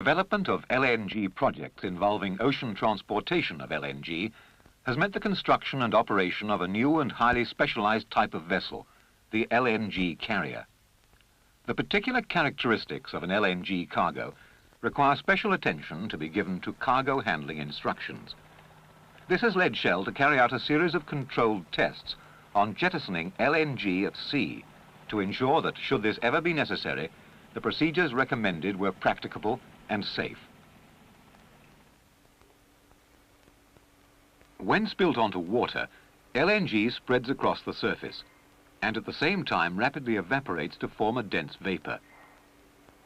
Development of LNG projects involving ocean transportation of LNG has meant the construction and operation of a new and highly specialized type of vessel, the LNG carrier. The particular characteristics of an LNG cargo require special attention to be given to cargo handling instructions. This has led Shell to carry out a series of controlled tests on jettisoning LNG at sea to ensure that, should this ever be necessary, the procedures recommended were practicable and safe. When spilt onto water, LNG spreads across the surface and at the same time rapidly evaporates to form a dense vapor.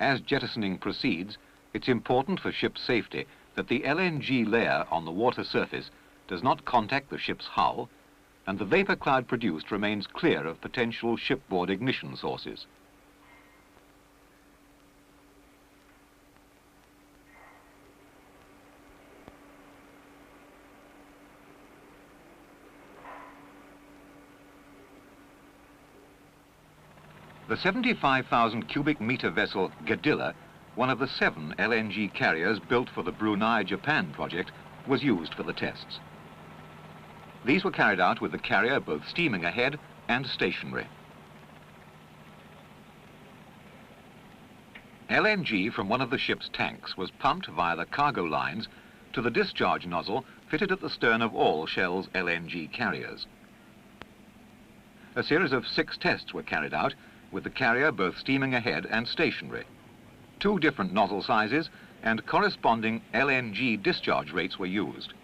As jettisoning proceeds, it's important for ship safety that the LNG layer on the water surface does not contact the ship's hull, and the vapor cloud produced remains clear of potential shipboard ignition sources. The 75,000 cubic meter vessel Gadilla, one of the 7 LNG carriers built for the Brunei-Japan project, was used for the tests. These were carried out with the carrier both steaming ahead and stationary. LNG from one of the ship's tanks was pumped via the cargo lines to the discharge nozzle fitted at the stern of all Shell's LNG carriers. A series of 6 tests were carried out with the carrier both steaming ahead and stationary. 2 different nozzle sizes and corresponding LNG discharge rates were used.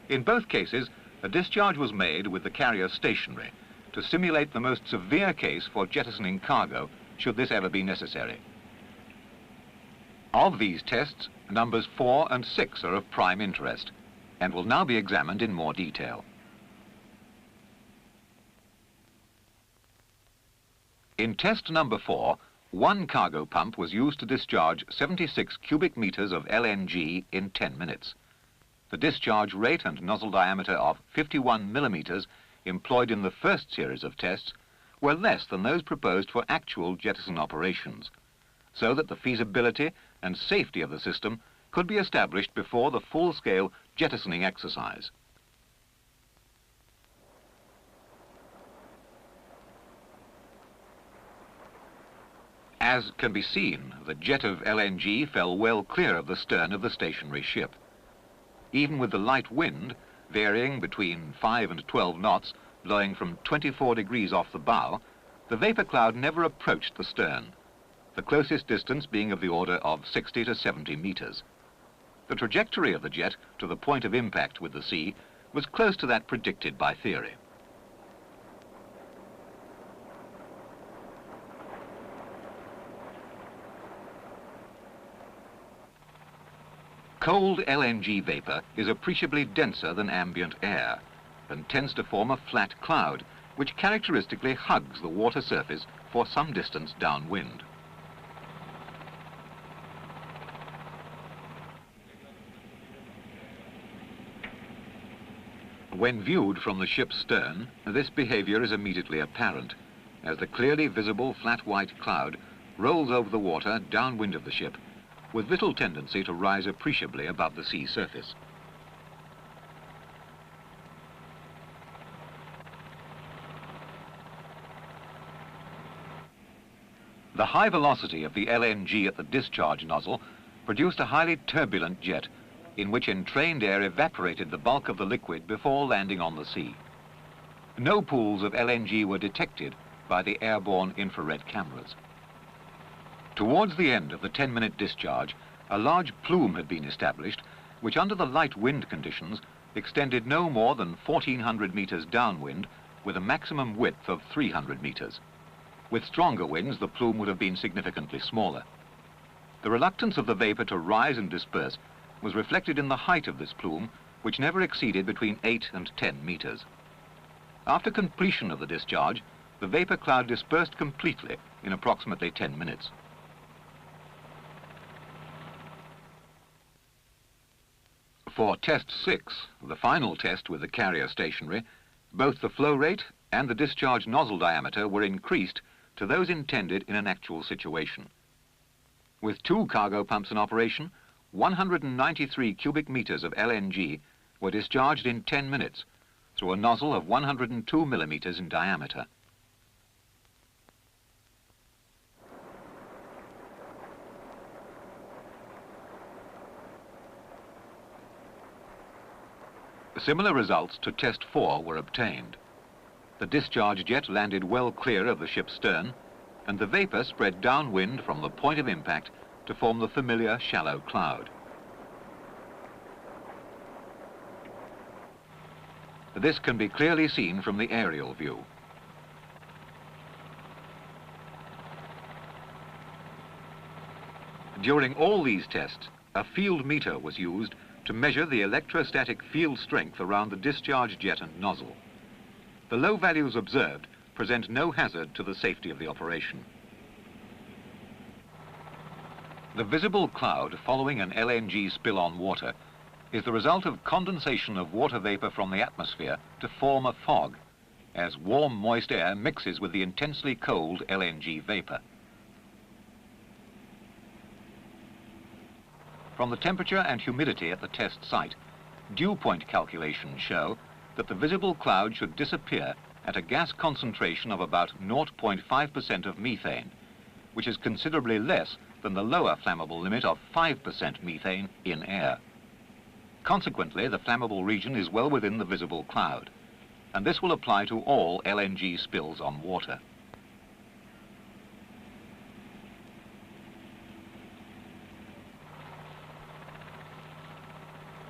In both cases, a discharge was made with the carrier stationary to simulate the most severe case for jettisoning cargo, should this ever be necessary. Of these tests, numbers 4 and 6 are of prime interest and will now be examined in more detail. In test number 4, 1 cargo pump was used to discharge 76 cubic meters of LNG in 10 minutes. The discharge rate and nozzle diameter of 51 millimeters employed in the first series of tests were less than those proposed for actual jettison operations, so that the feasibility and safety of the system could be established before the full-scale jettisoning exercise. As can be seen, the jet of LNG fell well clear of the stern of the stationary ship. Even with the light wind, varying between 5 and 12 knots, blowing from 24 degrees off the bow, the vapor cloud never approached the stern, the closest distance being of the order of 60 to 70 meters. The trajectory of the jet to the point of impact with the sea was close to that predicted by theory. Cold LNG vapor is appreciably denser than ambient air and tends to form a flat cloud, which characteristically hugs the water surface for some distance downwind. When viewed from the ship's stern, this behavior is immediately apparent, as the clearly visible flat white cloud rolls over the water downwind of the ship, with little tendency to rise appreciably above the sea surface. The high velocity of the LNG at the discharge nozzle produced a highly turbulent jet in which entrained air evaporated the bulk of the liquid before landing on the sea. No pools of LNG were detected by the airborne infrared cameras. Towards the end of the 10-minute discharge, a large plume had been established, which under the light wind conditions extended no more than 1,400 meters downwind with a maximum width of 300 meters. With stronger winds, the plume would have been significantly smaller. The reluctance of the vapor to rise and disperse was reflected in the height of this plume, which never exceeded between 8 and 10 meters. After completion of the discharge, the vapor cloud dispersed completely in approximately 10 minutes. For test 6, the final test with the carrier stationary, both the flow rate and the discharge nozzle diameter were increased to those intended in an actual situation. With 2 cargo pumps in operation, 193 cubic meters of LNG were discharged in 10 minutes through a nozzle of 102 millimeters in diameter. Similar results to test 4 were obtained. The discharge jet landed well clear of the ship's stern, and the vapor spread downwind from the point of impact to form the familiar shallow cloud. This can be clearly seen from the aerial view. During all these tests, a field meter was used to measure the electrostatic field strength around the discharge jet and nozzle. The low values observed present no hazard to the safety of the operation. The visible cloud following an LNG spill on water is the result of condensation of water vapor from the atmosphere to form a fog, as warm, moist air mixes with the intensely cold LNG vapor. From the temperature and humidity at the test site, dew point calculations show that the visible cloud should disappear at a gas concentration of about 0.5% of methane, which is considerably less than the lower flammable limit of 5% methane in air. Consequently, the flammable region is well within the visible cloud, and this will apply to all LNG spills on water.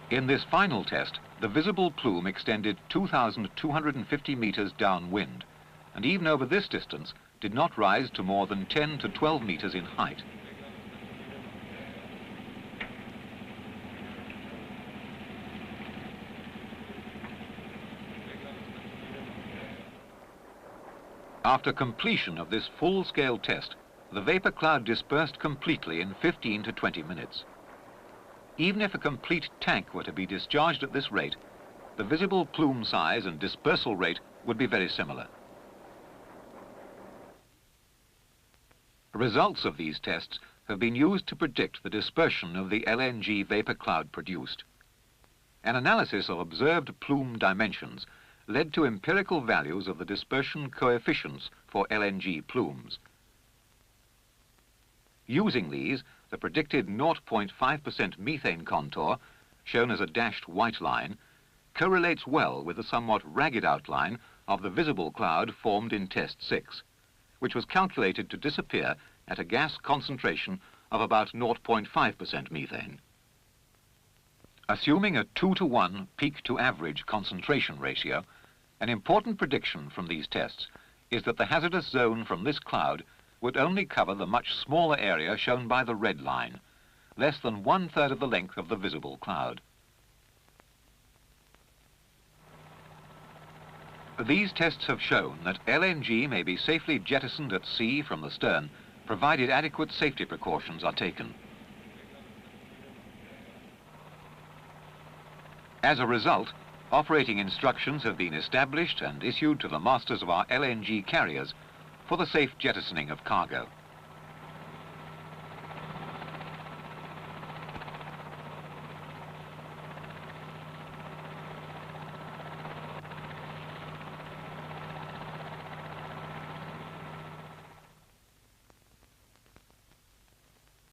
In this final test, the visible plume extended 2,250 meters downwind, and even over this distance did not rise to more than 10 to 12 meters in height. After completion of this full-scale test, the vapor cloud dispersed completely in 15 to 20 minutes. Even if a complete tank were to be discharged at this rate, the visible plume size and dispersal rate would be very similar. Results of these tests have been used to predict the dispersion of the LNG vapor cloud produced. An analysis of observed plume dimensions led to empirical values of the dispersion coefficients for LNG plumes. Using these, the predicted 0.5% methane contour, shown as a dashed white line, correlates well with the somewhat ragged outline of the visible cloud formed in test 6, which was calculated to disappear at a gas concentration of about 0.5% methane. Assuming a 2-to-1 peak-to-average concentration ratio, an important prediction from these tests is that the hazardous zone from this cloud would only cover the much smaller area shown by the red line, less than 1/3 of the length of the visible cloud. These tests have shown that LNG may be safely jettisoned at sea from the stern, provided adequate safety precautions are taken. As a result, operating instructions have been established and issued to the masters of our LNG carriers for the safe jettisoning of cargo.